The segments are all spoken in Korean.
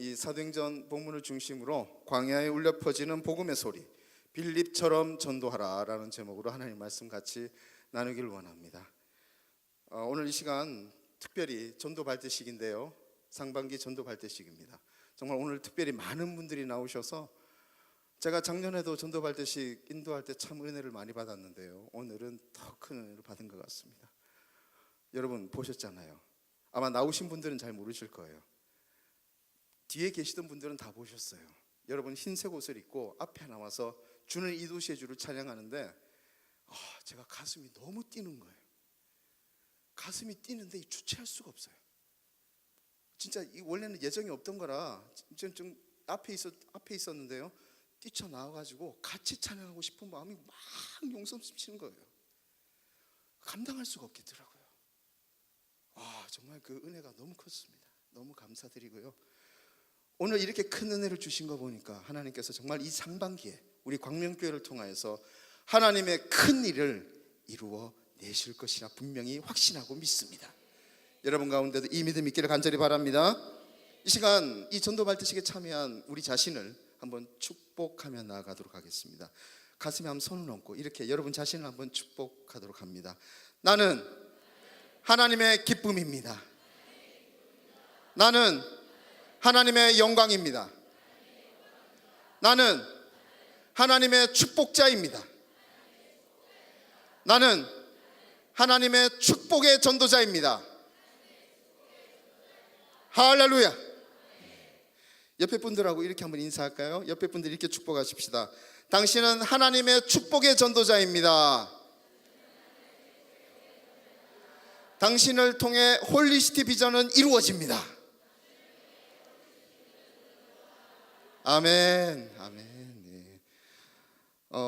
이 사도행전 본문을 중심으로 광야에 울려 퍼지는 복음의 소리, 빌립처럼 전도하라라는 제목으로 하나님 말씀 같이 나누기를 원합니다. 오늘 이 시간 특별히 전도 발대식인데요, 상반기 전도 발대식입니다. 정말 오늘 특별히 많은 분들이 나오셔서 제가 작년에도 전도 발대식 인도할 때 참 은혜를 많이 받았는데요, 오늘은 더 큰 은혜를 받은 것 같습니다. 여러분 보셨잖아요. 아마 나오신 분들은 잘 모르실 거예요. 뒤에 계시던 분들은 다 보셨어요. 여러분 흰색 옷을 입고 앞에 나와서 주는 이 도시의 주를 찬양하는데 제가 가슴이 너무 뛰는 거예요. 가슴이 뛰는데 주체할 수가 없어요. 진짜 원래는 예정이 없던 거라 좀 앞에 있었는데요, 뛰쳐나와가지고 같이 찬양하고 싶은 마음이 막 용섬치는 거예요. 감당할 수가 없겠더라고요. 정말 그 은혜가 너무 컸습니다. 너무 감사드리고요. 오늘 이렇게 큰 은혜를 주신 거 보니까 하나님께서 정말 이 상반기에 우리 광명교회를 통하여서 하나님의 큰 일을 이루어 내실 것이라 분명히 확신하고 믿습니다. 여러분 가운데도 이 믿음 있기를 간절히 바랍니다. 이 시간 이 전도 발대식에 참여한 우리 자신을 한번 축복하며 나아가도록 하겠습니다. 가슴에 한번 손을 얹고 이렇게 여러분 자신을 한번 축복하도록 합니다. 나는 하나님의 기쁨입니다. 나는 하나님의 영광입니다. 나는 하나님의 축복자입니다. 나는 하나님의 축복의 전도자입니다. 할렐루야. 옆에 분들하고 이렇게 한번 인사할까요? 옆에 분들 이렇게 축복하십시다. 당신은 하나님의 축복의 전도자입니다. 당신을 통해 홀리시티 비전은 이루어집니다. 아멘. 아멘. 네.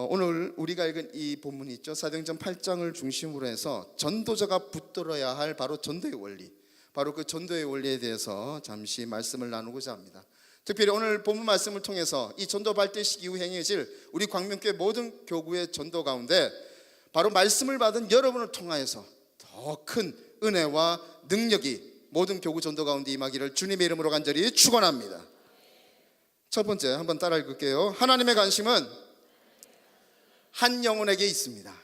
오늘 우리가 읽은 이 본문이 있죠. 사도행전 8장을 중심으로 해서 전도자가 붙들어야 할 바로 전도의 원리, 바로 그 전도의 원리에 대해서 잠시 말씀을 나누고자 합니다. 특별히 오늘 본문 말씀을 통해서 이 전도 발대식 이후 행해질 우리 광명교회 모든 교구의 전도 가운데 바로 말씀을 받은 여러분을 통하여서 더 큰 은혜와 능력이 모든 교구 전도 가운데 임하기를 주님의 이름으로 간절히 축원합니다. 첫 번째 한번 따라 읽을게요. 하나님의 관심은 한 영혼에게 있습니다.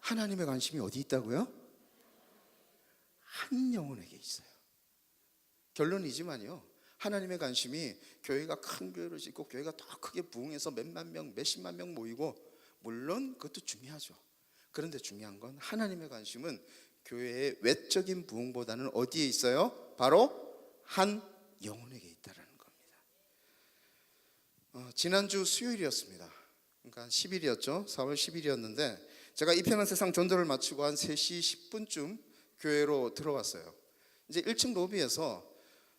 하나님의 관심이 어디 있다고요? 한 영혼에게 있어요. 결론이지만요, 하나님의 관심이 교회가 큰 교회를 짓고 교회가 더 크게 부흥해서 몇만 명, 몇십만 명 모이고, 물론 그것도 중요하죠. 그런데 중요한 건 하나님의 관심은 교회의 외적인 부흥보다는 어디에 있어요? 바로 한 영혼에게 있다라는 겁니다. 지난주 수요일이었습니다. 그러니까 10일이었죠. 4월 10일이었는데 제가 이 편한 세상 전도를 마치고 한 3시 10분쯤 교회로 들어왔어요. 이제 1층 로비에서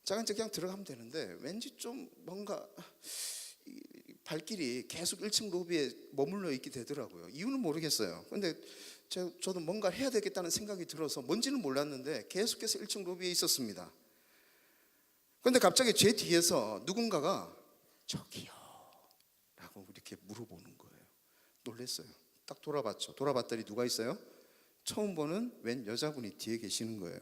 제가 이제 그냥 들어가면 되는데 왠지 좀 뭔가 발길이 계속 1층 로비에 머물러 있게 되더라고요. 이유는 모르겠어요. 근데 저도 뭔가 해야 되겠다는 생각이 들어서 뭔지는 몰랐는데 계속해서 1층 로비에 있었습니다. 그런데 갑자기 제 뒤에서 누군가가 저기요 라고 이렇게 물어보는 거예요. 놀랐어요. 딱 돌아봤죠. 돌아봤더니 누가 있어요? 처음 보는 웬 여자분이 뒤에 계시는 거예요.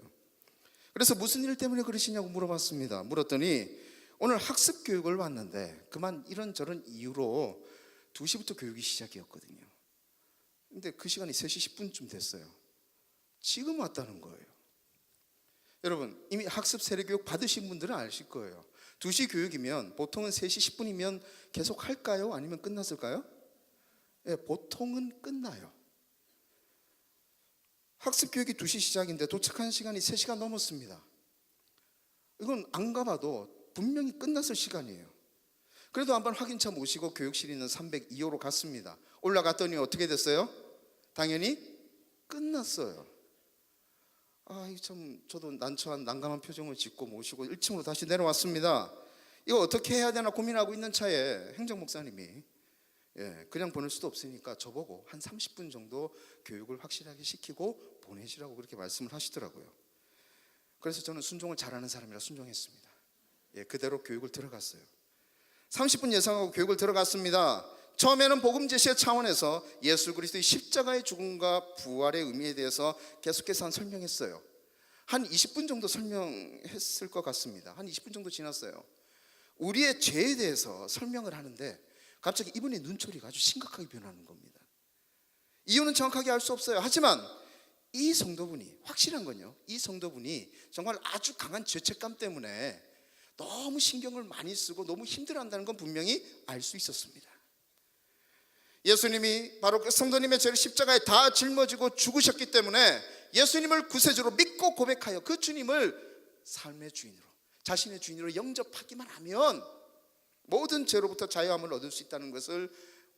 그래서 무슨 일 때문에 그러시냐고 물어봤습니다. 물었더니 오늘 학습 교육을 왔는데 그만 이런저런 이유로 2시부터 교육이 시작이었거든요. 근데 그 시간이 3시 10분쯤 됐어요. 지금 왔다는 거예요. 여러분 이미 학습 세례교육 받으신 분들은 아실 거예요. 2시 교육이면 보통은 3시 10분이면 계속 할까요? 아니면 끝났을까요? 네, 보통은 끝나요. 학습 교육이 2시 시작인데 도착한 시간이 3시간 넘었습니다. 이건 안 가봐도 분명히 끝났을 시간이에요. 그래도 한번 확인차 모시고 교육실 있는 302호로 갔습니다. 올라갔더니 어떻게 됐어요? 당연히 끝났어요. 참 저도 난처한 난감한 표정을 짓고 모시고 1층으로 다시 내려왔습니다. 이거 어떻게 해야 되나 고민하고 있는 차에 행정 목사님이 그냥 보낼 수도 없으니까 저보고 한 30분 정도 교육을 확실하게 시키고 보내시라고 그렇게 말씀을 하시더라고요. 그래서 저는 순종을 잘하는 사람이라 순종했습니다. 그대로 교육을 들어갔어요. 30분 예상하고 교육을 들어갔습니다. 처음에는 복음 제시의 차원에서 예수 그리스도의 십자가의 죽음과 부활의 의미에 대해서 계속해서 설명했어요. 한 20분 정도 설명했을 것 같습니다. 한 20분 정도 지났어요. 우리의 죄에 대해서 설명을 하는데 갑자기 이분의 눈초리가 아주 심각하게 변하는 겁니다. 이유는 정확하게 알 수 없어요. 하지만 이 성도분이, 확실한 건요, 이 성도분이 정말 아주 강한 죄책감 때문에 너무 신경을 많이 쓰고 너무 힘들어한다는 건 분명히 알 수 있었습니다. 예수님이 바로 그 성도님의 죄를 십자가에 다 짊어지고 죽으셨기 때문에 예수님을 구세주로 믿고 고백하여 그 주님을 삶의 주인으로, 자신의 주인으로 영접하기만 하면 모든 죄로부터 자유함을 얻을 수 있다는 것을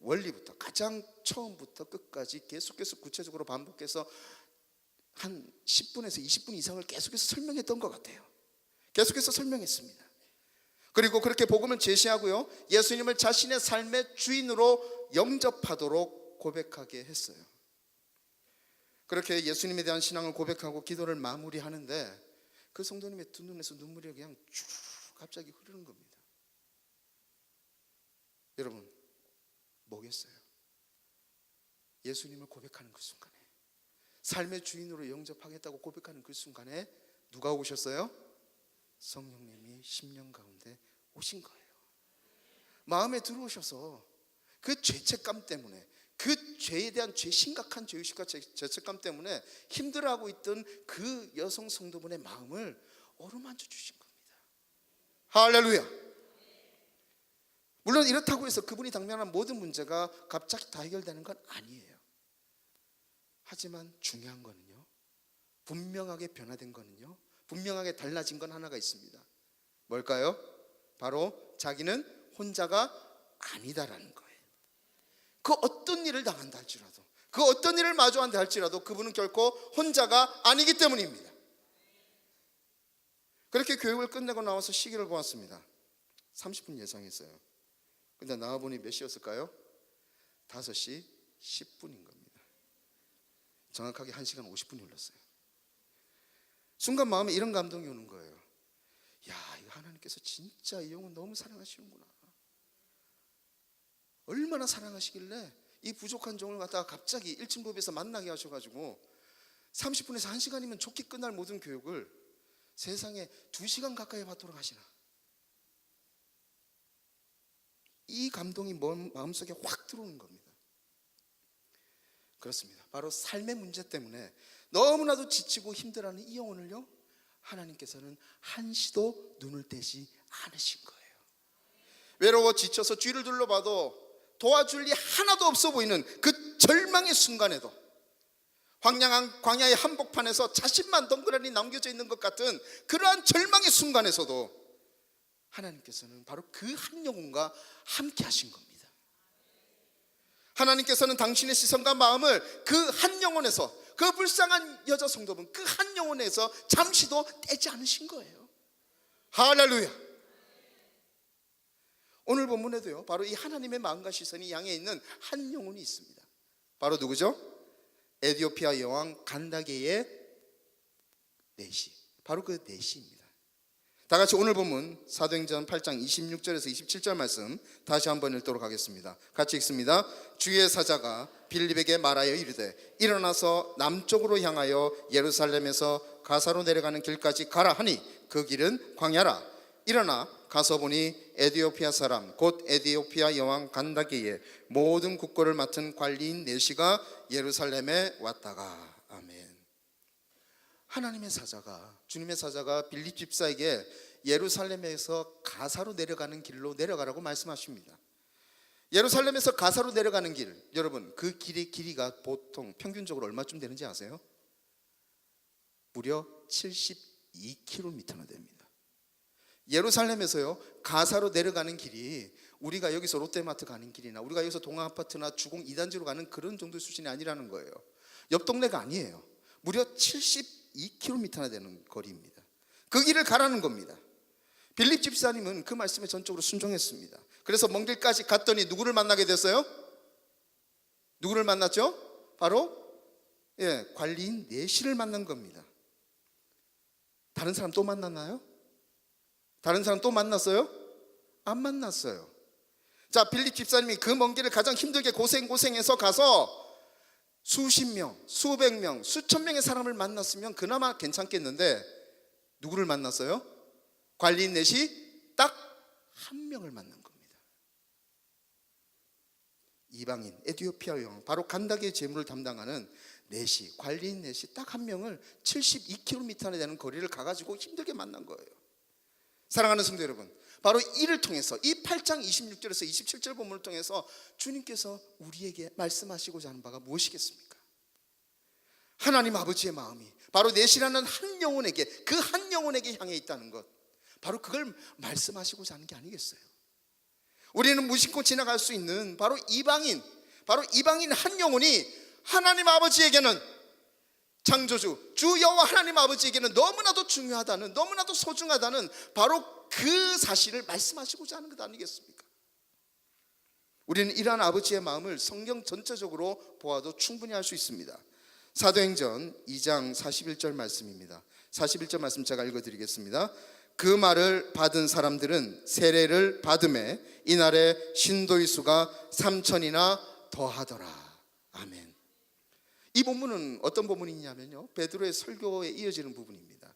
원리부터 가장 처음부터 끝까지 계속해서 구체적으로 반복해서 한 10분에서 20분 이상을 계속해서 설명했던 것 같아요. 계속해서 설명했습니다. 그리고 그렇게 복음을 제시하고요, 예수님을 자신의 삶의 주인으로 영접하도록 고백하게 했어요. 그렇게 예수님에 대한 신앙을 고백하고 기도를 마무리하는데 그 성도님의 두 눈에서 눈물이 그냥 쭉 갑자기 흐르는 겁니다. 여러분, 뭐겠어요? 예수님을 고백하는 그 순간에, 삶의 주인으로 영접하겠다고 고백하는 그 순간에 누가 오셨어요? 성령님이 심령 가운데 오신 거예요. 마음에 들어오셔서 그 죄책감 때문에, 그 죄에 대한 심각한 죄의식과 죄책감 때문에 힘들어하고 있던 그 여성 성도분의 마음을 어루만져 주신 겁니다. 할렐루야. 물론 이렇다고 해서 그분이 당면한 모든 문제가 갑자기 다 해결되는 건 아니에요. 하지만 중요한 거는요, 분명하게 변화된 거는요, 분명하게 달라진 건 하나가 있습니다. 뭘까요? 바로 자기는 혼자가 아니다라는 거예요. 그 어떤 일을 당한다 할지라도, 그 어떤 일을 마주한다 할지라도 그분은 결코 혼자가 아니기 때문입니다. 그렇게 교육을 끝내고 나와서 시계를 보았습니다. 30분 예상했어요. 근데 나와보니 몇 시였을까요? 5시 10분인 겁니다. 정확하게 1시간 50분이 흘렀어요. 순간 마음에 이런 감동이 오는 거예요. 야, 이거 하나님께서 진짜 이 영혼 너무 사랑하시는구나. 얼마나 사랑하시길래 이 부족한 종을 갖다가 갑자기 일침법에서 만나게 하셔가지고 30분에서 1시간이면 좋게 끝날 모든 교육을 세상에 2시간 가까이 받도록 하시나. 이 감동이 마음속에 확 들어오는 겁니다. 그렇습니다. 바로 삶의 문제 때문에 너무나도 지치고 힘들어하는 이 영혼을요, 하나님께서는 한시도 눈을 떼지 않으신 거예요. 외로워 지쳐서 뒤를 둘러봐도 도와줄 리 하나도 없어 보이는 그 절망의 순간에도, 광야의 한복판에서 자신만 덩그러니 남겨져 있는 것 같은 그러한 절망의 순간에서도 하나님께서는 바로 그 한 영혼과 함께 하신 겁니다. 하나님께서는 당신의 시선과 마음을 그 한 영혼에서, 그 불쌍한 여자 성도분 그 한 영혼에서 잠시도 떼지 않으신 거예요. 할렐루야. 오늘 본문에도요, 바로 이 하나님의 마음과 시선이 향해 있는 한 영혼이 있습니다. 바로 누구죠? 에디오피아 여왕 간다게의 내시, 바로 그 내시입니다. 다 같이 오늘 본문 사도행전 8장 26절에서 27절 말씀 다시 한번 읽도록 하겠습니다. 같이 읽습니다. 주의 사자가 빌립에게 말하여 이르되 일어나서 남쪽으로 향하여 예루살렘에서 가사로 내려가는 길까지 가라 하니 그 길은 광야라. 일어나 가서 보니 에디오피아 사람 곧 에디오피아 여왕 간다게의 모든 국고를 맡은 관리인 내시가 예루살렘에 왔다가. 아멘. 하나님의 사자가, 주님의 사자가 빌립 집사에게 예루살렘에서 가사로 내려가는 길로 내려가라고 말씀하십니다. 예루살렘에서 가사로 내려가는 길, 여러분 그 길의 길이가 보통 평균적으로 얼마쯤 되는지 아세요? 무려 72km나 됩니다. 예루살렘에서요, 가사로 내려가는 길이 우리가 여기서 롯데마트 가는 길이나 우리가 여기서 동아아파트나 주공 2단지로 가는 그런 정도의 수준이 아니라는 거예요. 옆 동네가 아니에요. 무려 72km나 되는 거리입니다. 그 길을 가라는 겁니다. 빌립 집사님은 그 말씀에 전적으로 순종했습니다. 그래서 먼 길까지 갔더니 누구를 만나게 됐어요? 누구를 만났죠? 바로 관리인 내시를 만난 겁니다. 다른 사람 또 만났나요? 다른 사람 또 만났어요? 안 만났어요. 자, 빌립 집사님이 그 먼 길을 가장 힘들게 고생해서 가서 수십 명, 수백 명, 수천 명의 사람을 만났으면 그나마 괜찮겠는데 누구를 만났어요? 관리인 넷이 딱 한 명을 만난 겁니다. 이방인 에티오피아 여왕, 바로 간다게의 재물을 담당하는 넷이, 관리인 넷이 딱 한 명을 72km 안에 되는 거리를 가가지고 힘들게 만난 거예요. 사랑하는 성도 여러분, 바로 이를 통해서, 이 8장 26절에서 27절 본문을 통해서 주님께서 우리에게 말씀하시고자 하는 바가 무엇이겠습니까? 하나님 아버지의 마음이 바로 넷이라는 한 영혼에게, 그 한 영혼에게 향해 있다는 것, 바로 그걸 말씀하시고자 하는 게 아니겠어요? 우리는 무심코 지나갈 수 있는 바로 이방인 한 영혼이 하나님 아버지에게는, 창조주 주 여호와 하나님 아버지에게는 너무나도 중요하다는, 너무나도 소중하다는 바로 그 사실을 말씀하시고자 하는 것 아니겠습니까? 우리는 이러한 아버지의 마음을 성경 전체적으로 보아도 충분히 알 수 있습니다. 사도행전 2장 41절 말씀입니다. 41절 말씀 제가 읽어드리겠습니다. 그 말을 받은 사람들은 세례를 받음에 이날에 신도의 수가 3,000이나 더하더라. 아멘. 이 본문은 어떤 본문이냐면요, 베드로의 설교에 이어지는 부분입니다.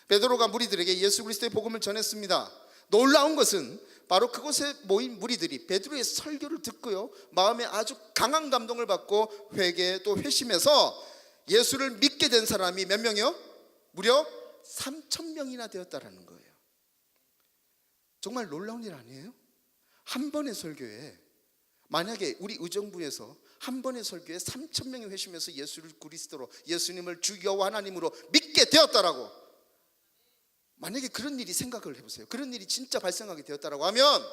베드로가 무리들에게 예수 그리스도의 복음을 전했습니다. 놀라운 것은 바로 그곳에 모인 무리들이 베드로의 설교를 듣고요, 마음에 아주 강한 감동을 받고 회개 또 회심해서 예수를 믿게 된 사람이 몇 명이요? 무려 3,000명이나 되었다라는 거예요. 정말 놀라운 일 아니에요? 한 번의 설교에, 만약에 우리 의정부에서 한 번의 설교에 3,000명이 회심해서 예수를 그리스도로, 예수님을 주 여호와 하나님으로 믿게 되었다라고, 만약에 그런 일이, 생각을 해보세요. 그런 일이 진짜 발생하게 되었다라고 하면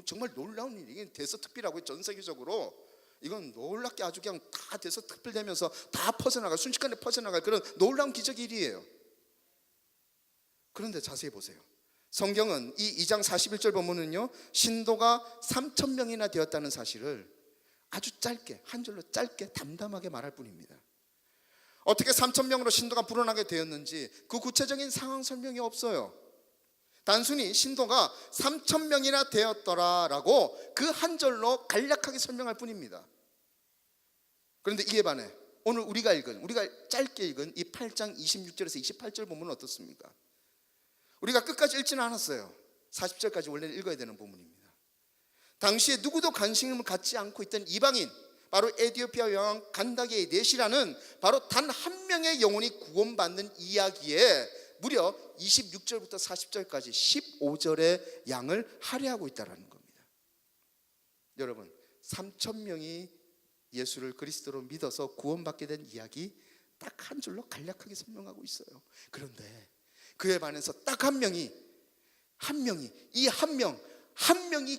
정말 놀라운 일이, 이게 대서특필하고 전 세계적으로 이건 놀랍게 아주 그냥 다 대서특필되면서 다 퍼져나갈, 순식간에 퍼져나갈 그런 놀라운 기적 일이에요. 그런데 자세히 보세요. 성경은 이 2장 41절 본문은요, 신도가 3,000명이나 되었다는 사실을 아주 짧게, 한 줄로 짧게 담담하게 말할 뿐입니다. 어떻게 3,000명으로 신도가 불어나게 되었는지 그 구체적인 상황 설명이 없어요. 단순히 신도가 3,000명이나 되었더라라고 그 한 절로 간략하게 설명할 뿐입니다. 그런데 이에 반해 오늘 우리가 짧게 읽은 이 8장 26절에서 28절 본문은 어떻습니까? 우리가 끝까지 읽지는 않았어요. 40절까지 원래는 읽어야 되는 본문입니다. 당시에 누구도 관심을 갖지 않고 있던 이방인, 바로 에티오피아 여왕 간다게의 넷이라는 바로 단 한 명의 영혼이 구원받는 이야기에 무려 26절부터 40절까지 15절의 양을 할애하고 있다는 겁니다. 여러분, 3,000명이 예수를 그리스도로 믿어서 구원받게 된 이야기 딱 한 줄로 간략하게 설명하고 있어요. 그런데 그에 반해서 딱 한 명이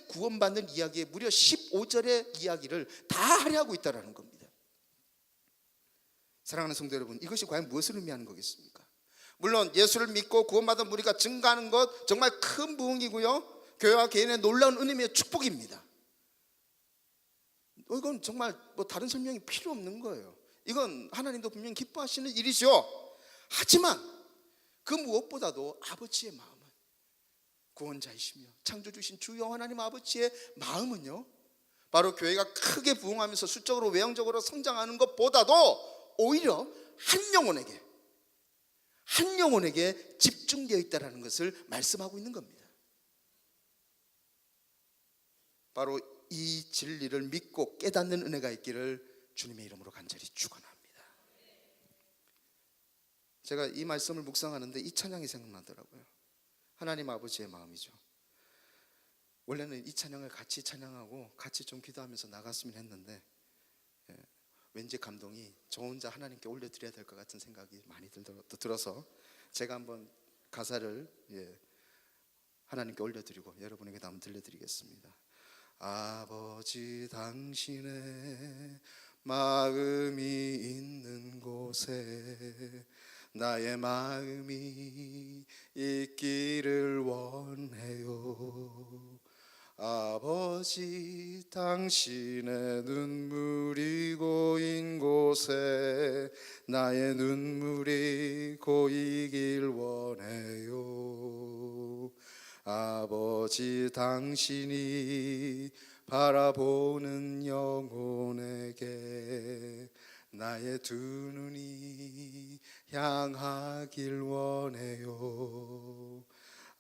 구원받는 이야기에 무려 15절의 이야기를 다 할애하고 있다는 겁니다. 사랑하는 성도 여러분, 이것이 과연 무엇을 의미하는 거겠습니까? 물론 예수를 믿고 구원받은 무리가 증가하는 것 정말 큰 부흥이고요, 교회와 개인의 놀라운 은혜의 축복입니다. 이건 정말 다른 설명이 필요 없는 거예요. 이건 하나님도 분명히 기뻐하시는 일이죠. 하지만 그 무엇보다도 아버지의 마음은, 구원자이시며 창조주신 주 여호와 하나님 아버지의 마음은요, 바로 교회가 크게 부흥하면서 수적으로 외형적으로 성장하는 것보다도 오히려 한 영혼에게 집중되어 있다는 것을 말씀하고 있는 겁니다. 바로 이 진리를 믿고 깨닫는 은혜가 있기를 주님의 이름으로 간절히 축원합니다. 제가 이 말씀을 묵상하는데 이 찬양이 생각나더라고요. 하나님 아버지의 마음이죠. 원래는 이 찬양을 같이 찬양하고 같이 좀 기도하면서 나갔으면 했는데, 왠지 감동이 저 혼자 하나님께 올려드려야 될 것 같은 생각이 많이 들어서 제가 한번 가사를 하나님께 올려드리고 여러분에게 한번 들려드리겠습니다. 아버지, 당신의 마음이 있는 곳에 나의 마음이 있기를 원해요. 아버지, 당신의 눈물이 고인 곳에 나의 눈물이 고이길 원해요. 아버지, 당신이 바라보는 영혼에게 나의 두 눈이 향하길 원해요.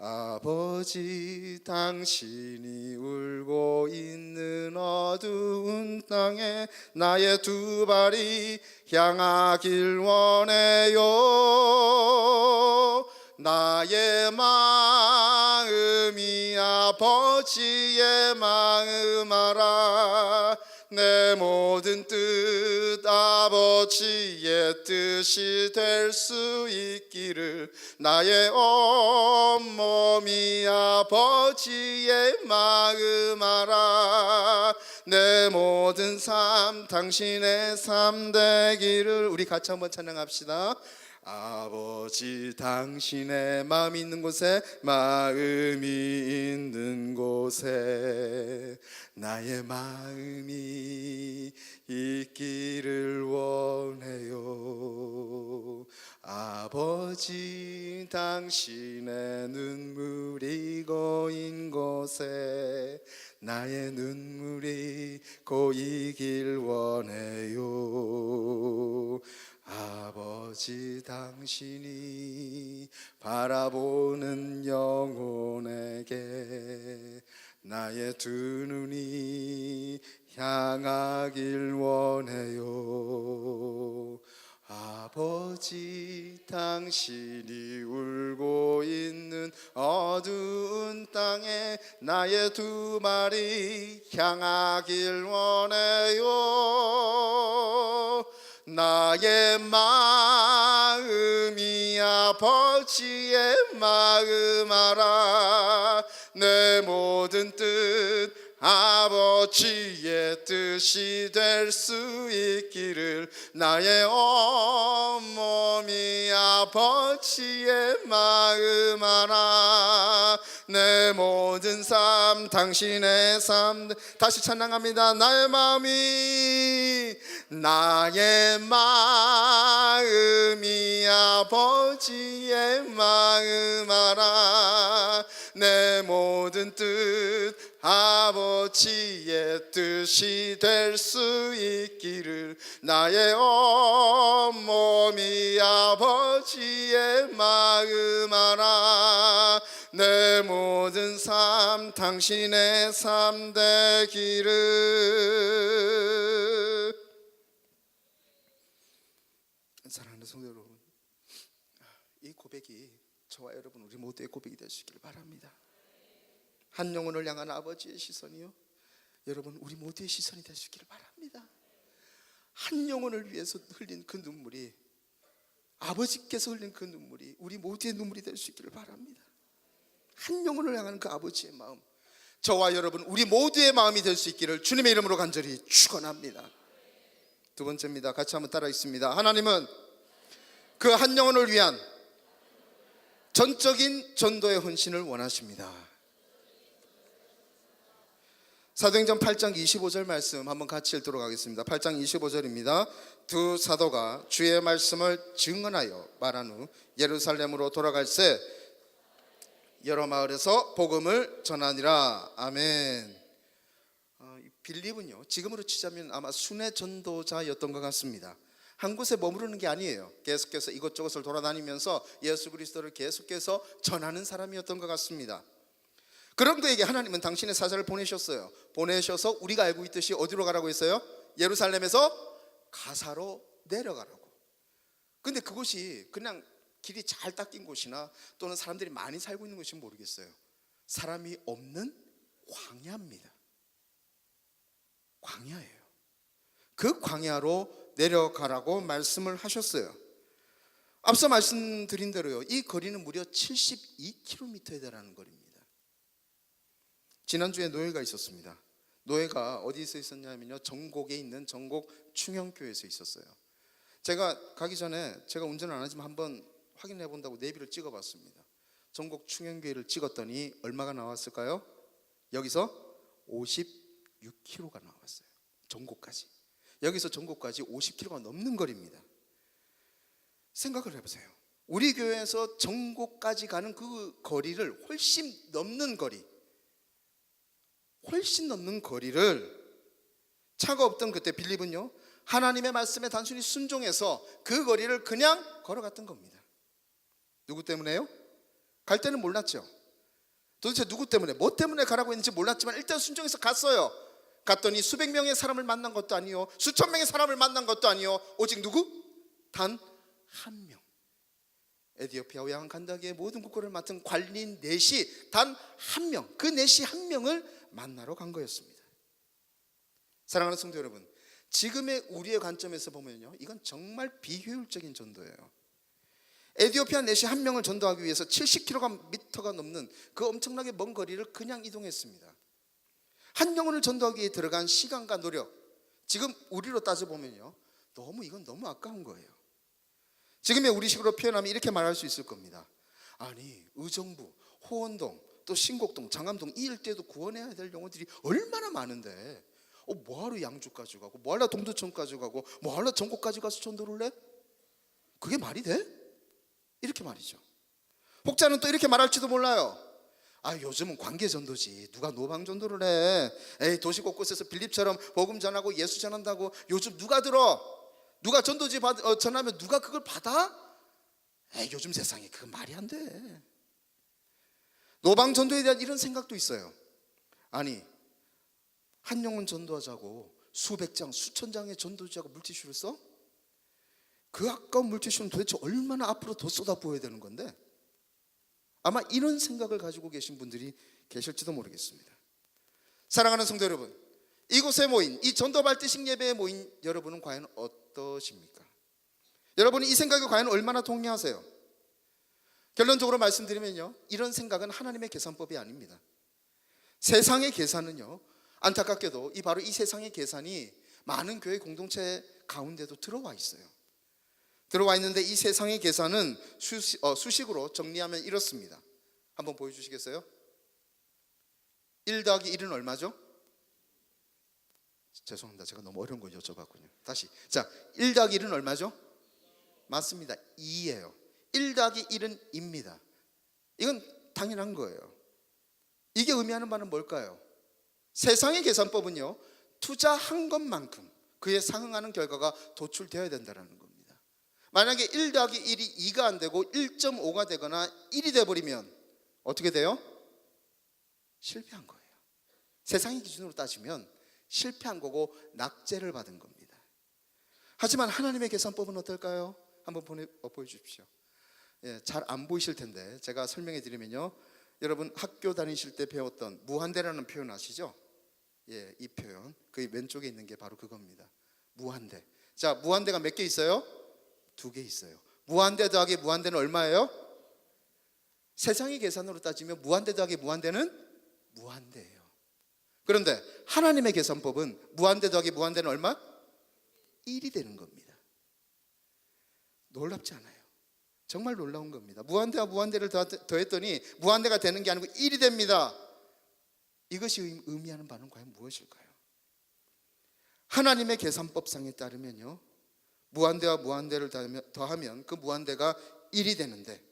아버지, 당신이 울고 있는 어두운 땅에 나의 두 발이 향하길 원해요. 나의 마음이 아버지의 마음 알아. 내 모든 뜻 아버지의 뜻이 될 수 있기를. 나의 온몸이 아버지의 마음 알아. 내 모든 삶 당신의 삶 되기를. 우리 같이 한번 찬양합시다. 아버지, 당신의 마음이 있는 곳에, 마음이 있는 곳에 나의 마음이 있기를 원해요. 아버지, 당신의 눈물이 고인 곳에 나의 눈물이 고이길 원해요. 아버지, 당신이 바라보는 영혼에게 나의 두 눈이 향하길 원해요. 아버지, 당신이 울고 있는 어두운 땅에 나의 두 발이 향하길 원해요. 나의 마음이 아버지의 마음 알아. 내 모든 뜻 아버지의 뜻이 될 수 있기를. 나의 온몸이 아버지의 마음 알아. 내 모든 삶 당신의 삶. 다시 찬양합니다. 나의 마음이 아버지의 마음 알아. 내 모든 뜻 아버지의 뜻이 될 수 있기를. 나의 온몸이 아버지의 마음 알아. 내 모든 삶 당신의 삶 되기를. 사랑하는 성도 여러분, 이 고백이 저와 여러분 우리 모두의 고백이 되시길 바랍니다. 한 영혼을 향한 아버지의 시선이요, 여러분 우리 모두의 시선이 되시길 바랍니다. 한 영혼을 위해서 흘린 그 눈물이, 아버지께서 흘린 그 눈물이 우리 모두의 눈물이 될 수 있기를 바랍니다. 한 영혼을 향하는 그 아버지의 마음, 저와 여러분 우리 모두의 마음이 될 수 있기를 주님의 이름으로 간절히 축원합니다. 두 번째입니다. 같이 한번 따라 읽습니다. 하나님은 그 한 영혼을 위한 전적인 전도의 헌신을 원하십니다. 사도행전 8장 25절 말씀 한번 같이 읽도록 하겠습니다. 8장 25절입니다. 두 사도가 주의 말씀을 증언하여 말한 후 예루살렘으로 돌아갈새 여러 마을에서 복음을 전하니라. 아멘. 빌립은요, 지금으로 치자면 아마 순회 전도자였던 것 같습니다. 한 곳에 머무르는 게 아니에요. 계속해서 이곳저곳을 돌아다니면서 예수 그리스도를 계속해서 전하는 사람이었던 것 같습니다. 그런 그에게 하나님은 당신의 사자를 보내셨어요. 보내셔서 우리가 알고 있듯이 어디로 가라고 했어요? 예루살렘에서 가사로 내려가라고. 근데 그곳이 그냥 길이 잘 닦인 곳이나 또는 사람들이 많이 살고 있는 곳인지 모르겠어요. 사람이 없는 광야입니다. 광야예요. 그 광야로 내려가라고 말씀을 하셨어요. 앞서 말씀드린 대로요, 이 거리는 무려 72km에 달하는 거리입니다. 지난주에 노예가 있었습니다. 노예가 어디서 있었냐면요, 전곡에 있는 전곡 충영교회에서 있었어요. 제가 가기 전에 제가 운전을 안 하지만 한번 확인해 본다고 내비를 찍어 봤습니다. 전곡 충영교회를 찍었더니 얼마가 나왔을까요? 여기서 56km가 나왔어요. 전곡까지. 여기서 전곡까지 50km가 넘는 거리입니다. 생각을 해보세요. 우리 교회에서 전곡까지 가는 그 거리를 훨씬 넘는 거리를 차가 없던 그때 빌립은요, 하나님의 말씀에 단순히 순종해서 그 거리를 그냥 걸어갔던 겁니다. 누구 때문에요? 갈 때는 몰랐죠. 도대체 누구 때문에, 뭐 때문에 가라고 했는지 몰랐지만 일단 순종해서 갔어요. 갔더니 수백 명의 사람을 만난 것도 아니요, 수천 명의 사람을 만난 것도 아니요, 오직 누구? 단 한 명. 에티오피아 외양 간다기의 모든 국고를 맡은 관리인 넷이 단 한 명, 그 넷이 한 명을 만나러 간 거였습니다. 사랑하는 성도 여러분, 지금의 우리의 관점에서 보면요, 이건 정말 비효율적인 전도예요. 에티오피아 넷이 한 명을 전도하기 위해서 70km가 넘는 그 엄청나게 먼 거리를 그냥 이동했습니다. 한 영혼을 전도하기 위해 들어간 시간과 노력, 지금 우리로 따져보면요, 이건 너무 아까운 거예요. 지금의 우리식으로 표현하면 이렇게 말할 수 있을 겁니다. 아니, 의정부, 호원동, 또 신곡동, 장암동 이 일대도 구원해야 될 영혼들이 얼마나 많은데 뭐하러 양주까지 가고, 뭐하러 동두천까지 가고, 뭐하러 전곡까지 가서 전도를 해? 그게 말이 돼? 이렇게 말이죠. 혹자는 또 이렇게 말할지도 몰라요. 요즘은 관계전도지, 누가 노방전도를 해? 에이, 도시 곳곳에서 빌립처럼 복음 전하고 예수 전한다고 요즘 누가 들어? 누가 전도지 전하면 누가 그걸 받아? 에이, 요즘 세상에 그건 말이 안 돼. 노방전도에 대한 이런 생각도 있어요. 아니, 한 영혼 전도하자고 수백 장, 수천 장의 전도지하고 물티슈를 써? 그 아까운 물티슈는 도대체 얼마나 앞으로 더 쏟아부어야 되는 건데? 아마 이런 생각을 가지고 계신 분들이 계실지도 모르겠습니다. 사랑하는 성도 여러분, 이곳에 모인, 이 전도발대식 예배에 모인 여러분은 과연 어떠십니까? 여러분이 이 생각에 과연 얼마나 동의하세요? 결론적으로 말씀드리면요, 이런 생각은 하나님의 계산법이 아닙니다. 세상의 계산은요, 안타깝게도 바로 이 세상의 계산이 많은 교회 공동체 가운데도 들어와 있어요. 들어와 있는데 이 세상의 계산은 수식으로 정리하면 이렇습니다. 한번 보여주시겠어요? 1 더하기 1은 얼마죠? 죄송합니다, 제가 너무 어려운 걸 여쭤봤군요. 다시, 자, 1 더하기 1은 얼마죠? 맞습니다, 2예요. 1 더하기 1은 2입니다. 이건 당연한 거예요. 이게 의미하는 바는 뭘까요? 세상의 계산법은요, 투자한 것만큼 그에 상응하는 결과가 도출되어야 된다는 겁니다. 만약에 1 더하기 1이 2가 안 되고 1.5가 되거나 1이 돼버리면 어떻게 돼요? 실패한 거예요. 세상의 기준으로 따지면 실패한 거고 낙제를 받은 겁니다. 하지만 하나님의 계산법은 어떨까요? 한번 보여주십시오. 잘 안 보이실 텐데 제가 설명해 드리면요, 여러분 학교 다니실 때 배웠던 무한대라는 표현 아시죠? 이 표현, 그 왼쪽에 있는 게 바로 그겁니다. 무한대. 자, 무한대가 몇 개 있어요? 2개 있어요. 무한대 더하기 무한대는 얼마예요? 세상의 계산으로 따지면 무한대 더하기 무한대는 무한대예요. 그런데 하나님의 계산법은 무한대 더하기 무한대는 얼마? 1이 되는 겁니다. 놀랍지 않아요? 정말 놀라운 겁니다. 무한대와 무한대를 더했더니 무한대가 되는 게 아니고 1이 됩니다. 이것이 의미하는 바는 과연 무엇일까요? 하나님의 계산법상에 따르면요, 무한대와 무한대를 더하면 그 무한대가 1이 되는데,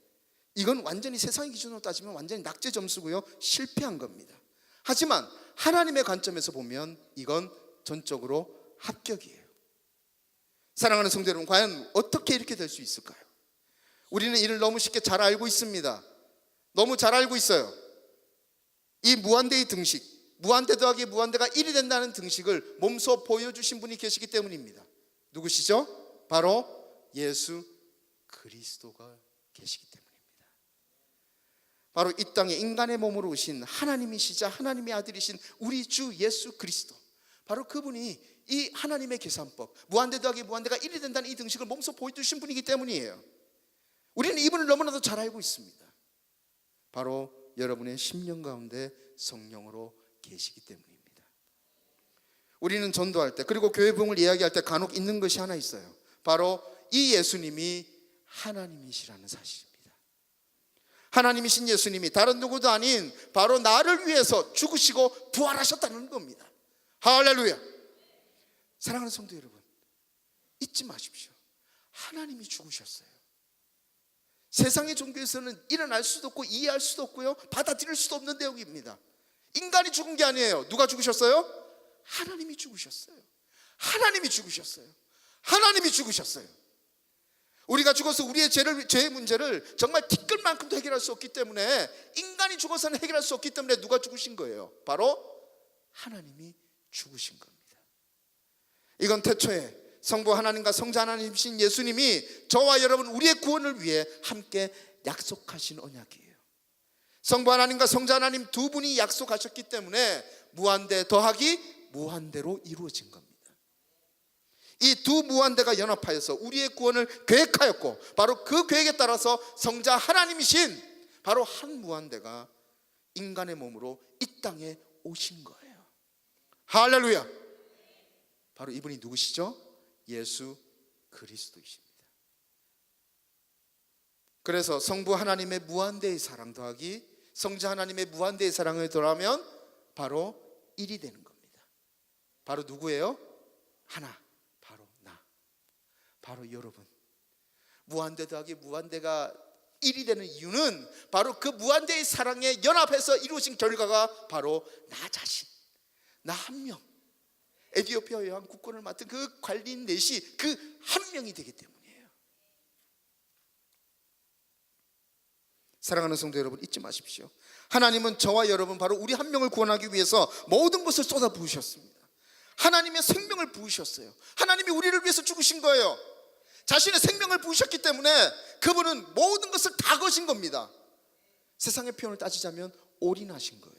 이건 완전히 세상의 기준으로 따지면 완전히 낙제 점수고요, 실패한 겁니다. 하지만 하나님의 관점에서 보면 이건 전적으로 합격이에요. 사랑하는 성도 여러분, 과연 어떻게 이렇게 될 수 있을까요? 우리는 이를 너무 쉽게 잘 알고 있습니다. 너무 잘 알고 있어요. 이 무한대의 등식, 무한대 더하기 무한대가 1이 된다는 등식을 몸소 보여주신 분이 계시기 때문입니다. 누구시죠? 바로 예수 그리스도가 계시기 때문입니다. 바로 이 땅에 인간의 몸으로 오신 하나님이시자 하나님의 아들이신 우리 주 예수 그리스도, 바로 그분이 이 하나님의 계산법, 무한대 더하기 무한대가 1이 된다는 이 등식을 몸소 보여주신 분이기 때문이에요. 우리는 이분을 너무나도 잘 알고 있습니다. 바로 여러분의 심령 가운데 성령으로 계시기 때문입니다. 우리는 전도할 때, 그리고 교회 부흥을 이야기할 때 간혹 있는 것이 하나 있어요. 바로 이 예수님이 하나님이시라는 사실입니다. 하나님이신 예수님이 다른 누구도 아닌 바로 나를 위해서 죽으시고 부활하셨다는 겁니다. 할렐루야. 사랑하는 성도 여러분, 잊지 마십시오. 하나님이 죽으셨어요. 세상의 종교에서는 일어날 수도 없고 이해할 수도 없고요, 받아들일 수도 없는 내용입니다. 인간이 죽은 게 아니에요. 누가 죽으셨어요? 하나님이 죽으셨어요. 하나님이 죽으셨어요. 하나님이 죽으셨어요. 우리가 죽어서 우리의 죄의 문제를 정말 티끌만큼도 해결할 수 없기 때문에, 인간이 죽어서는 해결할 수 없기 때문에 누가 죽으신 거예요? 바로 하나님이 죽으신 겁니다. 이건 태초에 성부 하나님과 성자 하나님이신 예수님이 저와 여러분 우리의 구원을 위해 함께 약속하신 언약이에요. 성부 하나님과 성자 하나님 두 분이 약속하셨기 때문에 무한대 더하기 무한대로 이루어진 겁니다. 이 두 무한대가 연합하여서 우리의 구원을 계획하였고, 바로 그 계획에 따라서 성자 하나님이신 바로 한 무한대가 인간의 몸으로 이 땅에 오신 거예요. 할렐루야. 바로 이분이 누구시죠? 예수 그리스도이십니다. 그래서 성부 하나님의 무한대의 사랑 더하기 성자 하나님의 무한대의 사랑을 더하면 바로 1이 되는 겁니다. 바로 누구예요? 하나, 바로 나, 바로 여러분. 무한대 더하기 무한대가 1이 되는 이유는 바로 그 무한대의 사랑에 연합해서 이루어진 결과가 바로 나 자신, 나 한 명, 에티오피아 여왕 국권을 맡은 그 관리인 넷이 그 한 명이 되기 때문이에요. 사랑하는 성도 여러분, 잊지 마십시오. 하나님은 저와 여러분 바로 우리 한 명을 구원하기 위해서 모든 것을 쏟아 부으셨습니다. 하나님의 생명을 부으셨어요. 하나님이 우리를 위해서 죽으신 거예요. 자신의 생명을 부으셨기 때문에 그분은 모든 것을 다 거신 겁니다. 세상의 표현을 따지자면 올인하신 거예요.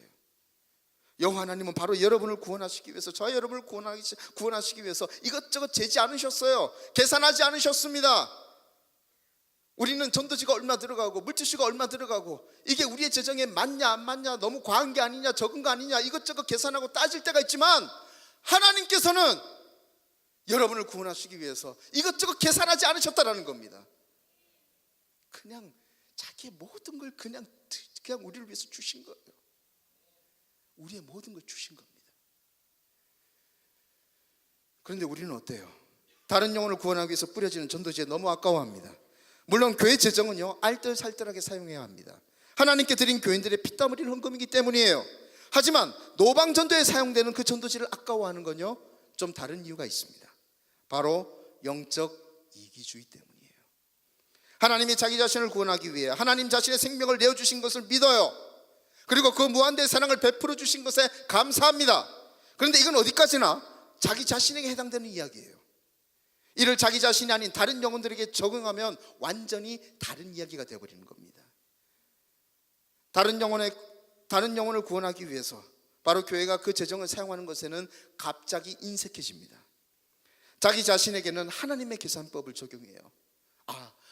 여호와 하나님은 바로 여러분을 구원하시기 위해서, 저와 여러분을 구원하시기 위해서 이것저것 재지 않으셨어요. 계산하지 않으셨습니다. 우리는 전도지가 얼마 들어가고 물질수가 얼마 들어가고 이게 우리의 재정에 맞냐 안 맞냐, 너무 과한 게 아니냐 적은 거 아니냐, 이것저것 계산하고 따질 때가 있지만, 하나님께서는 여러분을 구원하시기 위해서 이것저것 계산하지 않으셨다라는 겁니다. 그냥 자기의 모든 걸 그냥 우리를 위해서 주신 거예요. 우리의 모든 걸 주신 겁니다. 그런데 우리는 어때요? 다른 영혼을 구원하기 위해서 뿌려지는 전도지에 너무 아까워합니다. 물론 교회 재정은요, 알뜰살뜰하게 사용해야 합니다. 하나님께 드린 교인들의 피땀 흘린 헌금이기 때문이에요. 하지만 노방전도에 사용되는 그 전도지를 아까워하는 건요, 좀 다른 이유가 있습니다. 바로 영적 이기주의 때문이에요. 하나님이 자기 자신을 구원하기 위해 하나님 자신의 생명을 내어주신 것을 믿어요. 그리고 그 무한대의 사랑을 베풀어 주신 것에 감사합니다. 그런데 이건 어디까지나 자기 자신에게 해당되는 이야기예요. 이를 자기 자신이 아닌 다른 영혼들에게 적용하면 완전히 다른 이야기가 되어버리는 겁니다. 다른 영혼을 구원하기 위해서 바로 교회가 그 재정을 사용하는 것에는 갑자기 인색해집니다. 자기 자신에게는 하나님의 계산법을 적용해요.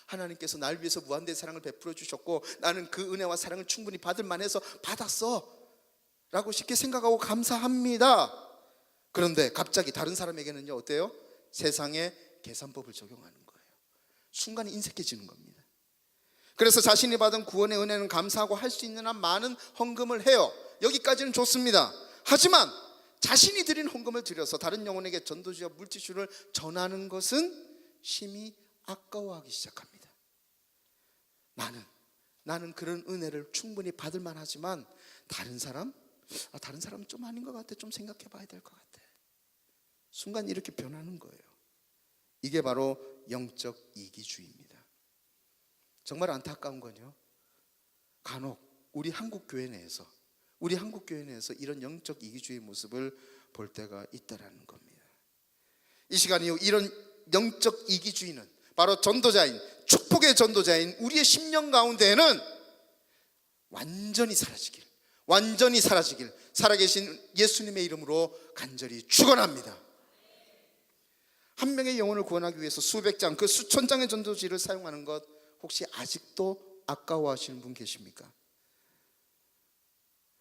하나님께서 날 위해서 무한대의 사랑을 베풀어 주셨고 나는 그 은혜와 사랑을 충분히 받을 만해서 받았어 라고 쉽게 생각하고 감사합니다. 그런데 갑자기 다른 사람에게는요, 어때요? 세상의 계산법을 적용하는 거예요. 순간 인색해지는 겁니다. 그래서 자신이 받은 구원의 은혜는 감사하고 할 수 있는 한 많은 헌금을 해요. 여기까지는 좋습니다. 하지만 자신이 드린 헌금을 들여서 다른 영혼에게 전도지와 물티슈를 전하는 것은 심히 아까워하기 시작합니다. 나는 그런 은혜를 충분히 받을 만하지만 다른 사람은 좀 아닌 것 같아, 좀 생각해 봐야 될 것 같아. 순간 이렇게 변하는 거예요. 이게 바로 영적 이기주의입니다. 정말 안타까운 건요, 간혹 우리 한국 교회 내에서 이런 영적 이기주의 모습을 볼 때가 있다라는 겁니다. 이 시간 이후 이런 영적 이기주의는 바로 전도자인, 축복의 전도자인 우리의 심령 가운데에는 완전히 사라지길 살아계신 예수님의 이름으로 간절히 축원합니다. 한 명의 영혼을 구원하기 위해서 수백 장, 그 수천 장의 전도지를 사용하는 것 혹시 아직도 아까워하시는 분 계십니까?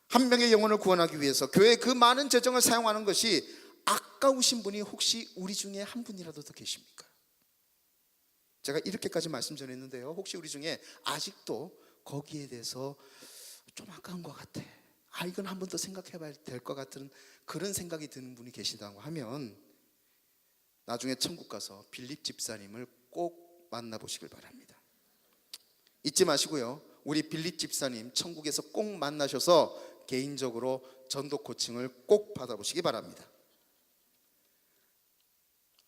한 명의 영혼을 구원하기 위해서 교회의 그 많은 재정을 사용하는 것이 아까우신 분이 혹시 우리 중에 한 분이라도 더 계십니까? 제가 이렇게까지 말씀 전했는데요, 혹시 우리 중에 아직도 거기에 대해서 좀 아까운 것 같아, 이건 한 번 더 생각해 봐야 될 것 같은 그런 생각이 드는 분이 계시다고 하면 나중에 천국 가서 빌립 집사님을 꼭 만나보시길 바랍니다. 잊지 마시고요, 우리 빌립 집사님 천국에서 꼭 만나셔서 개인적으로 전도 코칭을 꼭 받아보시기 바랍니다.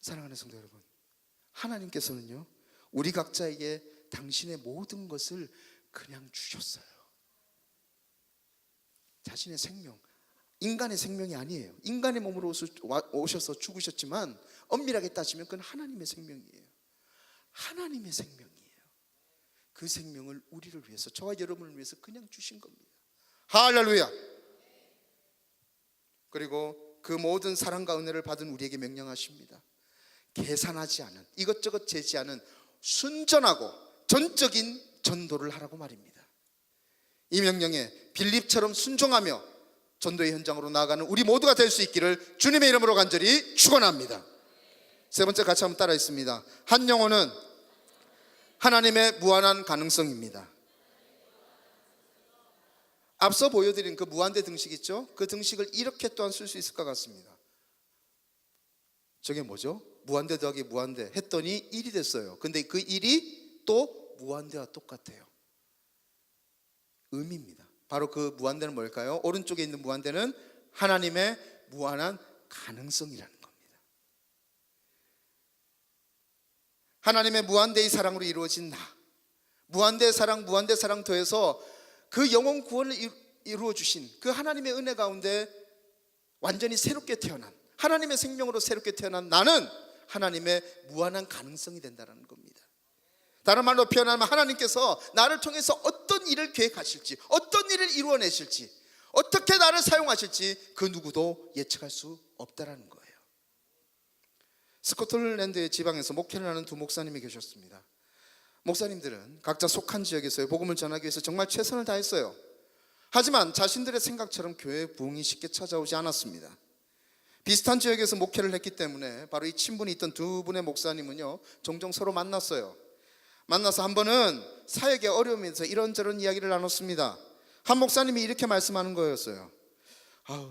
사랑하는 성도 여러분, 하나님께서는요, 우리 각자에게 당신의 모든 것을 그냥 주셨어요. 자신의 생명, 인간의 생명이 아니에요. 인간의 몸으로 오셔서 죽으셨지만 엄밀하게 따지면 그건 하나님의 생명이에요. 하나님의 생명이에요. 그 생명을 우리를 위해서, 저와 여러분을 위해서 그냥 주신 겁니다. 할렐루야. 그리고 그 모든 사랑과 은혜를 받은 우리에게 명령하십니다. 계산하지 않은, 이것저것 재지 않은 순전하고 전적인 전도를 하라고 말입니다. 이 명령에 빌립처럼 순종하며 전도의 현장으로 나아가는 우리 모두가 될 수 있기를 주님의 이름으로 간절히 축원합니다. 세 번째, 같이 한번 따라 했습니다. 한 영혼은 하나님의 무한한 가능성입니다. 앞서 보여드린 그 무한대 등식 있죠? 그 등식을 이렇게 또한 쓸 수 있을 것 같습니다. 저게 뭐죠? 무한대 더하기 무한대 했더니 1이 됐어요. 근데 그 1이 또 무한대와 똑같아요. 의미입니다. 바로 그 무한대는 뭘까요? 오른쪽에 있는 무한대는 하나님의 무한한 가능성이라는 겁니다. 하나님의 무한대의 사랑으로 이루어진 나, 무한대 사랑 더해서 그 영혼 구원을 이루어 주신 그 하나님의 은혜 가운데 완전히 새롭게 태어난, 하나님의 생명으로 새롭게 태어난 나는 하나님의 무한한 가능성이 된다는 겁니다. 다른 말로 표현하면 하나님께서 나를 통해서 어떤 일을 계획하실지, 어떤 일을 이루어내실지, 어떻게 나를 사용하실지 그 누구도 예측할 수 없다라는 거예요. 스코틀랜드의 지방에서 목회를 하는 두 목사님이 계셨습니다. 목사님들은 각자 속한 지역에서의 복음을 전하기 위해서 정말 최선을 다했어요. 하지만 자신들의 생각처럼 교회에 부흥이 쉽게 찾아오지 않았습니다. 비슷한 지역에서 목회를 했기 때문에 바로 이 친분이 있던 두 분의 목사님은요, 종종 서로 만났어요. 만나서 한 번은 사역에 어려움이 있어서 이런저런 이야기를 나눴습니다. 한 목사님이 이렇게 말씀하는 거였어요.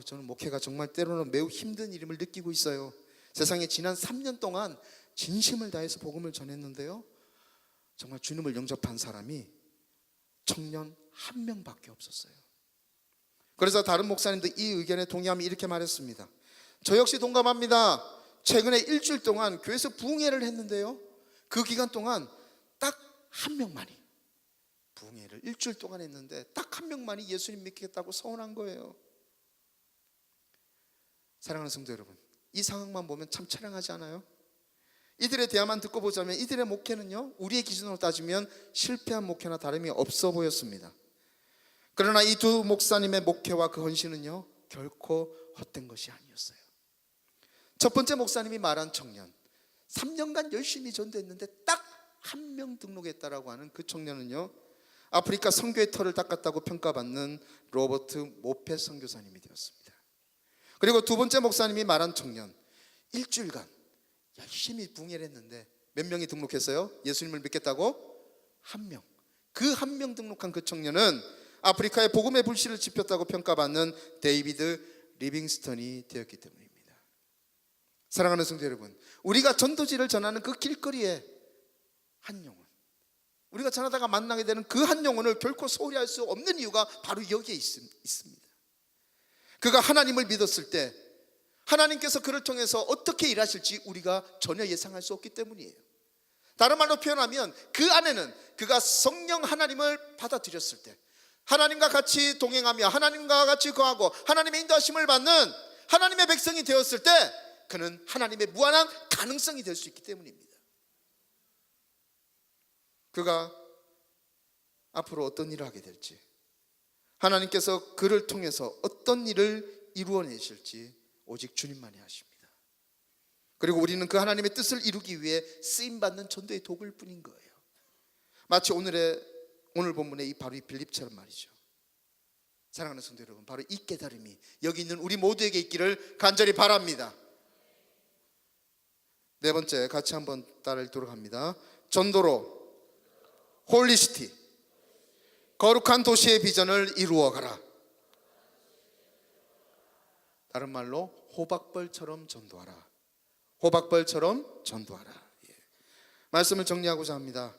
저는 목회가 정말 때로는 매우 힘든 일임을 느끼고 있어요. 세상에 지난 3년 동안 진심을 다해서 복음을 전했는데요, 정말 주님을 영접한 사람이 청년 한 명밖에 없었어요. 그래서 다른 목사님도 이 의견에 동의하며 이렇게 말했습니다. 저 역시 동감합니다. 최근에 일주일 동안 교회에서 부흥회를 했는데요, 그 기간 동안 딱 한 명만이, 부흥회를 일주일 동안 했는데 딱 한 명만이 예수님 믿겠다고 서원한 거예요. 사랑하는 성도 여러분, 이 상황만 보면 참 처량하지 않아요? 이들의 대화만 듣고 보자면 이들의 목회는요, 우리의 기준으로 따지면 실패한 목회나 다름이 없어 보였습니다. 그러나 이 두 목사님의 목회와 그 헌신은요, 결코 헛된 것이 아니었어요. 첫 번째 목사님이 말한 청년, 3년간 열심히 전도했는데 딱 한 명 등록했다라고 하는 그 청년은요, 아프리카 선교의 터를 닦았다고 평가받는 로버트 모페 선교사님이 되었습니다. 그리고 두 번째 목사님이 말한 청년, 일주일간 열심히 부흥회를 했는데 몇 명이 등록했어요? 예수님을 믿겠다고? 한 명. 그 한 명 등록한 그 청년은 아프리카의 복음의 불씨를 지폈다고 평가받는 데이비드 리빙스턴이 되었기 때문입니다. 사랑하는 성도 여러분, 우리가 전도지를 전하는 그 길거리에 한 영혼, 우리가 전하다가 만나게 되는 그 한 영혼을 결코 소홀히 할 수 없는 이유가 바로 여기에 있습니다. 그가 하나님을 믿었을 때 하나님께서 그를 통해서 어떻게 일하실지 우리가 전혀 예상할 수 없기 때문이에요. 다른 말로 표현하면 그 안에는 그가 성령 하나님을 받아들였을 때, 하나님과 같이 동행하며 하나님과 같이 거하고 하나님의 인도하심을 받는 하나님의 백성이 되었을 때 그는 하나님의 무한한 가능성이 될 수 있기 때문입니다. 그가 앞으로 어떤 일을 하게 될지, 하나님께서 그를 통해서 어떤 일을 이루어내실지 오직 주님만이 아십니다. 그리고 우리는 그 하나님의 뜻을 이루기 위해 쓰임받는 전도의 도구일 뿐인 거예요. 마치 오늘 본문의 바로 이 빌립처럼 말이죠. 사랑하는 성도 여러분, 바로 이 깨달음이 여기 있는 우리 모두에게 있기를 간절히 바랍니다. 네 번째, 같이 한번 따라읽도록 합니다. 전도로 홀리시티, 거룩한 도시의 비전을 이루어가라. 다른 말로 호박벌처럼 전도하라. 호박벌처럼 전도하라. 말씀을 정리하고자 합니다.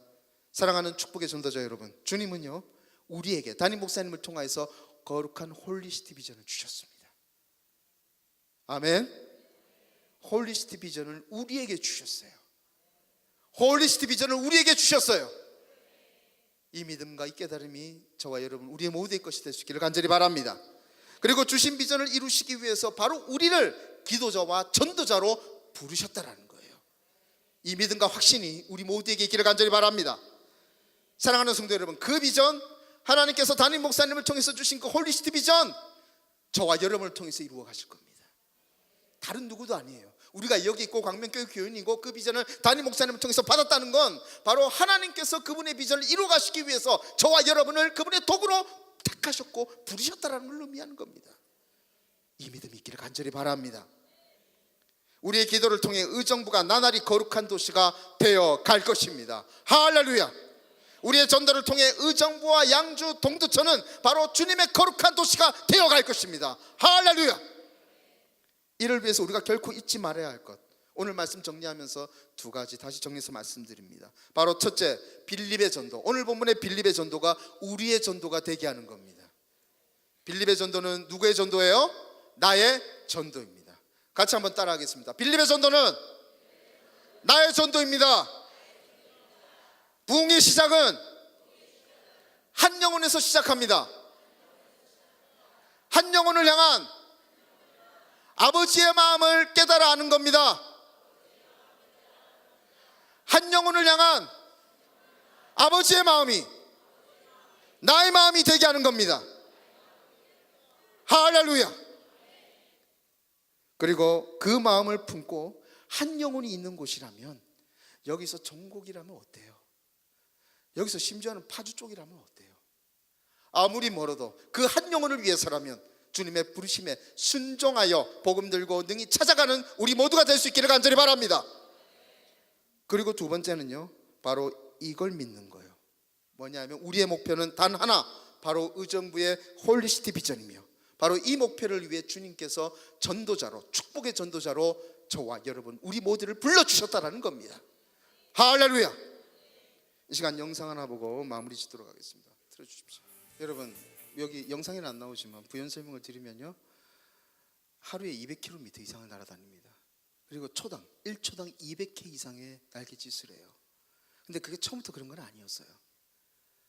사랑하는 축복의 전도자 여러분, 주님은요, 우리에게 담임 목사님을 통하여서 거룩한 홀리시티 비전을 주셨습니다. 아멘. 홀리시티 비전을 우리에게 주셨어요. 홀리시티 비전을 우리에게 주셨어요. 이 믿음과 이 깨달음이 저와 여러분 우리의 모두의 것이 될 수 있기를 간절히 바랍니다. 그리고 주신 비전을 이루시기 위해서 바로 우리를 기도자와 전도자로 부르셨다라는 거예요. 이 믿음과 확신이 우리 모두에게 있기를 간절히 바랍니다. 사랑하는 성도 여러분, 그 비전, 하나님께서 담임 목사님을 통해서 주신 그 홀리시티 비전, 저와 여러분을 통해서 이루어 가실 겁니다. 다른 누구도 아니에요. 우리가 여기 있고 광명교회 교인이고 그 비전을 담임 목사님을 통해서 받았다는 건 바로 하나님께서 그분의 비전을 이루어 가시기 위해서 저와 여러분을 그분의 도구로 택하셨고 부르셨다는 걸 의미하는 겁니다. 이 믿음이 있기를 간절히 바랍니다. 우리의 기도를 통해 의정부가 나날이 거룩한 도시가 되어 갈 것입니다. 할렐루야. 우리의 전도를 통해 의정부와 양주 동두천은 바로 주님의 거룩한 도시가 되어 갈 것입니다. 할렐루야. 이를 위해서 우리가 결코 잊지 말아야 할 것, 오늘 말씀 정리하면서 두 가지 다시 정리해서 말씀드립니다. 바로 첫째, 빌립의 전도. 오늘 본문의 빌립의 전도가 우리의 전도가 되게 하는 겁니다. 빌립의 전도는 누구의 전도예요? 나의 전도입니다. 같이 한번 따라하겠습니다. 빌립의 전도는 나의 전도입니다. 부흥의 시작은 한 영혼에서 시작합니다. 한 영혼을 향한 아버지의 마음을 깨달아 아는 겁니다. 한 영혼을 향한 아버지의 마음이 나의 마음이 되게 하는 겁니다. 할렐루야. 그리고 그 마음을 품고 한 영혼이 있는 곳이라면, 여기서 전곡이라면 어때요? 여기서 심지어는 파주 쪽이라면 어때요? 아무리 멀어도 그 한 영혼을 위해서라면 주님의 부르심에 순종하여 복음 들고 능히 찾아가는 우리 모두가 될 수 있기를 간절히 바랍니다. 그리고 두 번째는요, 바로 이걸 믿는 거예요. 뭐냐면 우리의 목표는 단 하나, 바로 의정부의 홀리시티 비전이며, 바로 이 목표를 위해 주님께서 전도자로, 축복의 전도자로 저와 여러분 우리 모두를 불러주셨다는 겁니다. 할렐루야. 이 시간 영상 하나 보고 마무리 짓도록 하겠습니다. 들어주십시오. 여러분, 여기 영상에는 안 나오지만 부연 설명을 드리면요, 하루에 200km 이상을 날아다닙니다. 그리고 초당 1초당 200회 이상의 날갯짓을 해요. 근데 그게 처음부터 그런 건 아니었어요.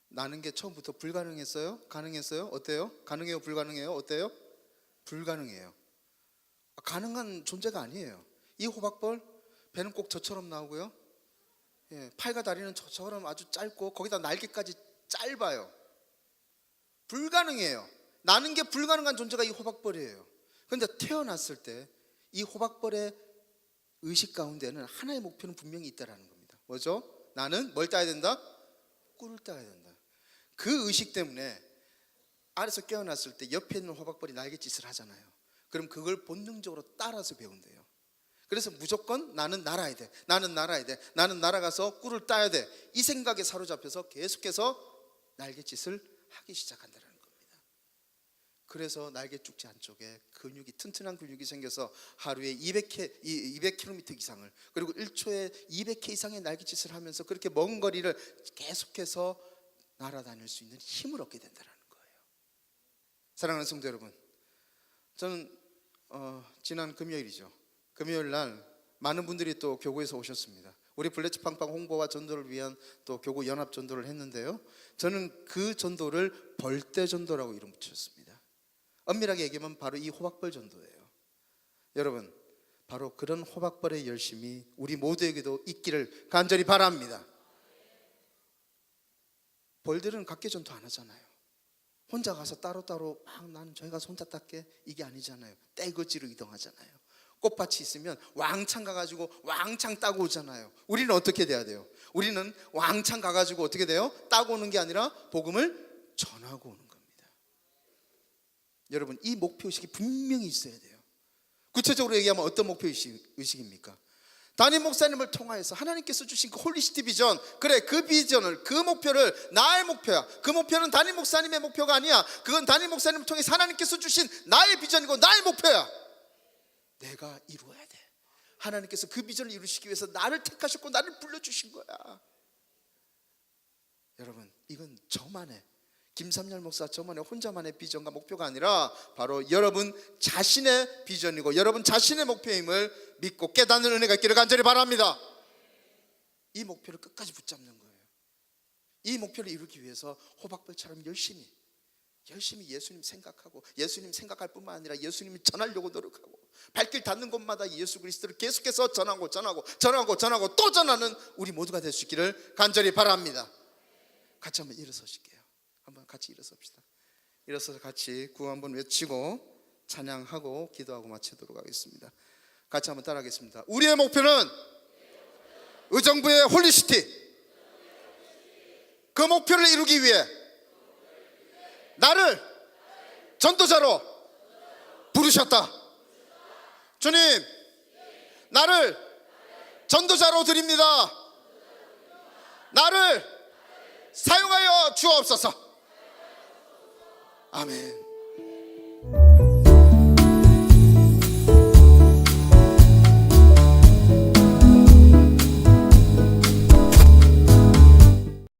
나는 게 처음부터 불가능했어요? 가능했어요? 어때요? 가능해요? 불가능해요? 어때요? 불가능해요. 가능한 존재가 아니에요. 이 호박벌, 배는 꼭 저처럼 나오고요, 팔과 다리는 저처럼 아주 짧고 거기다 날개까지 짧아요. 불가능해요. 나는 게 불가능한 존재가 이 호박벌이에요. 그런데 태어났을 때 이 호박벌의 의식 가운데는 하나의 목표는 분명히 있다라는 겁니다. 뭐죠? 나는 뭘 따야 된다? 꿀을 따야 된다. 그 의식 때문에 알에서 깨어났을 때 옆에 있는 호박벌이 날갯짓을 하잖아요. 그럼 그걸 본능적으로 따라서 배운대요. 그래서 무조건 나는 날아야 돼, 나는 날아야 돼, 나는 날아가서 꿀을 따야 돼, 이 생각에 사로잡혀서 계속해서 날갯짓을 하기 시작한다는 겁니다. 그래서 날개 쭉지 안쪽에 근육이, 튼튼한 근육이 생겨서 하루에 200km 이상을, 그리고 1초에 200회 이상의 날갯짓을 하면서 그렇게 먼 거리를 계속해서 날아다닐 수 있는 힘을 얻게 된다는 거예요. 사랑하는 성도 여러분, 저는 지난 금요일이죠. 금요일 날 많은 분들이 또 교구에서 오셨습니다. 우리 블레츠팡팡 홍보와 전도를 위한 또 교구 연합 전도를 했는데요, 저는 그 전도를 벌떼 전도라고 이름 붙였습니다. 엄밀하게 얘기하면 바로 이 호박벌 전도예요. 여러분, 바로 그런 호박벌의 열심이 우리 모두에게도 있기를 간절히 바랍니다. 벌들은 각계 전도 안 하잖아요. 혼자 가서 따로따로 막 나는 저희 가서 혼자 닦게, 이게 아니잖아요. 떼거지로 이동하잖아요. 꽃밭이 있으면 왕창 가가지고 왕창 따고 오잖아요. 우리는 어떻게 돼야 돼요? 우리는 왕창 가가지고 어떻게 돼요? 따고 오는 게 아니라 복음을 전하고 오는 겁니다. 여러분, 이 목표의식이 분명히 있어야 돼요. 구체적으로 얘기하면 어떤 목표의식입니까? 담임 목사님을 통하여서 하나님께서 주신 그 홀리시티 비전, 그래, 그 비전을, 그 목표를 나의 목표야. 그 목표는 담임 목사님의 목표가 아니야. 그건 담임 목사님을 통해서 하나님께서 주신 나의 비전이고 나의 목표야. 내가 이루어야 돼. 하나님께서 그 비전을 이루시기 위해서 나를 택하셨고 나를 불러주신 거야. 여러분, 이건 저만의, 김삼열 목사 저만의 혼자만의 비전과 목표가 아니라 바로 여러분 자신의 비전이고 여러분 자신의 목표임을 믿고 깨닫는 은혜가 있기를 간절히 바랍니다. 이 목표를 끝까지 붙잡는 거예요. 이 목표를 이루기 위해서 호박벌처럼 열심히 예수님 생각하고, 예수님 생각할 뿐만 아니라 예수님이 전하려고 노력하고, 발길 닿는 곳마다 예수 그리스도를 계속해서 전하고 또 전하는 우리 모두가 될 수 있기를 간절히 바랍니다. 같이 한번 일어서실게요. 한번 같이 일어섭시다. 일어서서 같이 구호 한번 외치고 찬양하고 기도하고 마치도록 하겠습니다. 같이 한번 따라하겠습니다. 우리의 목표는 의정부의 홀리시티, 그 목표를 이루기 위해 나를 전도자로 부르셨다. 주님, 나를 전도자로 드립니다. 나를 사용하여 주옵소서. 아멘.